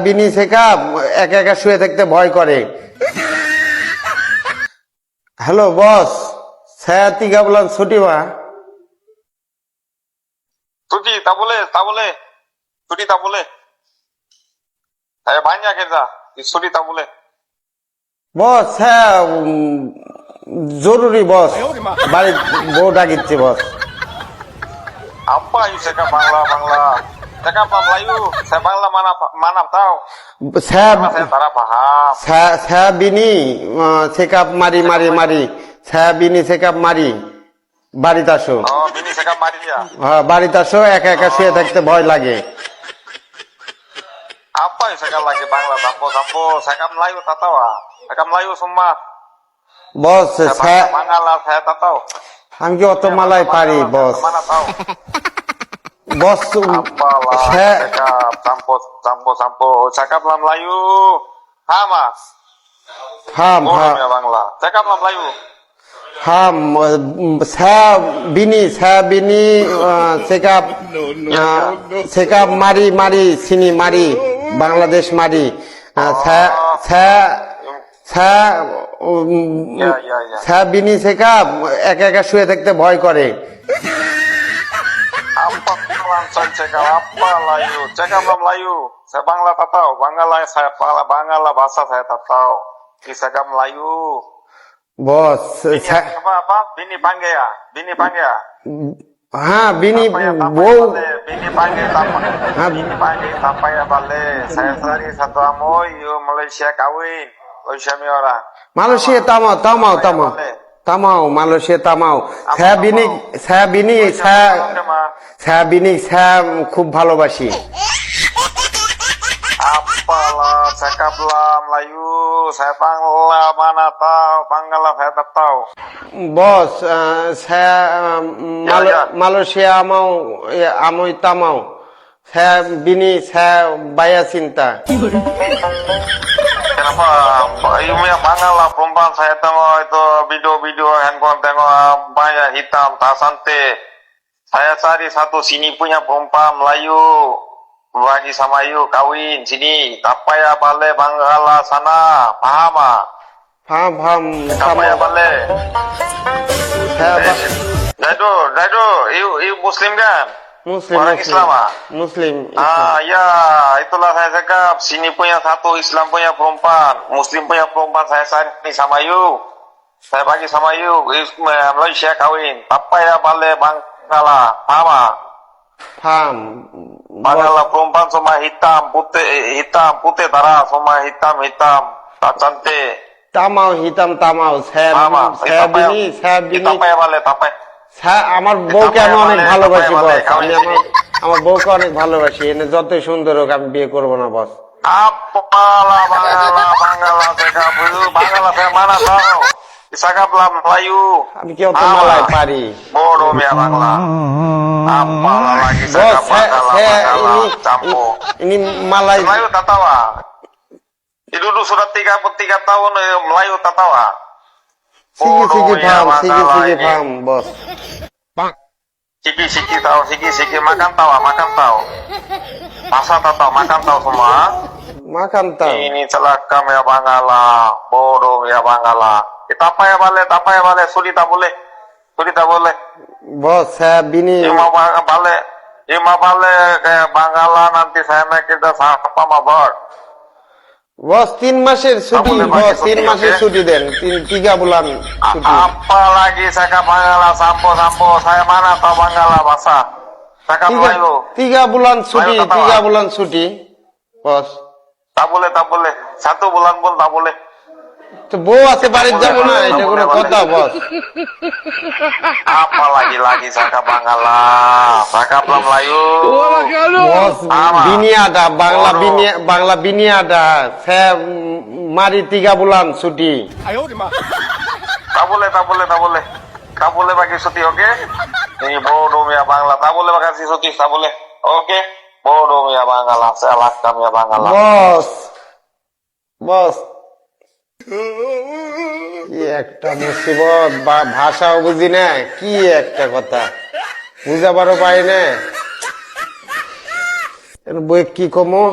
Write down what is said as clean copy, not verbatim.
বিনি শেখা একা একা শুয়ে থাকতে ভয় করে। হ্যালো বস, ছায়া তিগা বললাম ছুটি মা ছুটি তা বলে ছুটি তা বলে ভাইয়া কেজা ছুটি তা বলে বস। হ্যাঁ জরুরি বস, বাড়ি বউ ডাকিচ্ছে বস। apa you cakap Bangla cakap Melayu saya Bangla mana tahu saya tak paham ছায়া বিনি চেকআপ মারি ছায়া বিনি চেকআপ মারি বাড়িতে আসো। oh bini cakap mari ya হ্যাঁ বাড়িতে আসো, একা একা শুয়ে থাকতে ভয় লাগে। apa you cakap lagi Bangla sampo cakap Melayu tak tahu cakap Melayu semua boss saya Bangla saya tak tahu আমি কি অত মালাই পারি বস? mana tahu বস apalah cakap sampo cakap Melayu sama হাম bodoh ya Bangla cakap Melayu হাম ছায়া বিনি checkup মারি চিনি মারি বাংলাদেশ মারি ছায়া বিনি চেকআপ একা একা শুয়ে থাকতে ভয় করে। apa langsung cakap apa Melayu cakap Melayu saya Bangla tak tahu Bangla bahasa saya tak tahu cakap Melayu বস apa bini panggil ya হ্যাঁ বিনি Apa ya, বউ bini panggil apa ya balik saya cari satu amoy Malaysia kawin Malaysia mi orang Malaysia তামাও Malaysia তামাও। ছায়া বিনি খুব ভালোবাসি। apalah cakaplah Melayu saya Bangla mana tahu Bangla saya tak tahu বস ছায়া মালয়েশিয়া আমই তামাও ছায়া বিনি ছায়া বায়া চিন্তা। kenapa punya Bangla perempuan saya tengok itu video handphone tengok banyak hitam tak santai saya cari satu sini punya perempuan Melayu bagi sama you kawin sini tak payah balik Bangla sana paham ah ফাম tak payah balik Dado you Muslim kan মুসলিম orang Islam ah মুসলিম ya itulah saya cakap sini punya satu Islam punya perempuan Muslim punya perempuan saya cari sama you saya bagi sama you Malaysia kawin tak payah balik Bangla paham ah ফাম Bangla perempuan semua hitam putih darah semua hitam tak cantik তামাও Paham ah? ছায়া বিনি tak payah balik tak payah আমার বউকে আমি অনেক ভালোবাসি বস। আমি আমার bauকে অনেক ভালোবাসি, এনে যতই সুন্দর হোক আমি বিয়ে করবো না বস। apalah Bangla cakap Bangla saya mana tahu cakaplah Melayu আমি কি অত মালাই পারি bodoh ya Bangla apalah lagi বস? cakap Bangla campur ini মালাই Melayu tak tahu ah duduk sudah 3 tahun Melayu tak tahu ah সিকি ফাম বস। Siki tahu makan tahu masa tak tahu makan tahu semua মাখান তাও ini celaka ya Bangla bodoh ya Bangla kita apa ya balik sudi tak boleh বস ছায়া বিনি mau balik kayak Bangla nanti saya naik kita apa mabor বস 3 মাসের ছুটি boleh বস, pakai 3 ছুটি, মাসের oke? ছুটি দেন, 3 bulan ছুটি। apa lagi saya ke Bangla sampo saya mana tahu Bangla bahasa saya ke Melayu 3 bulan ছুটি, Melayu tak tahu, 3 bulan ছুটি বস। tak boleh 1 bulan pun tak boleh তো বউ আছে বাড়িতে যাবো না, এটা কোনো কথা বস? apa lagi saya ke Bangla saya ke Melayu বস বিনিয়াদা বাংলা বিনিয়াদা ছায়া মারি 3 bulan ছুটি। tak boleh bagi cuti oke ini bodoh ya Bangla tak boleh bagi cuti tak boleh oke bodoh ya Bangla saya lakam ya Bangla বস কি একটা মুসিবত, ভাষাও বুঝি না, কি একটা কথা বুঝাবারও পারি না, বই কি কমো।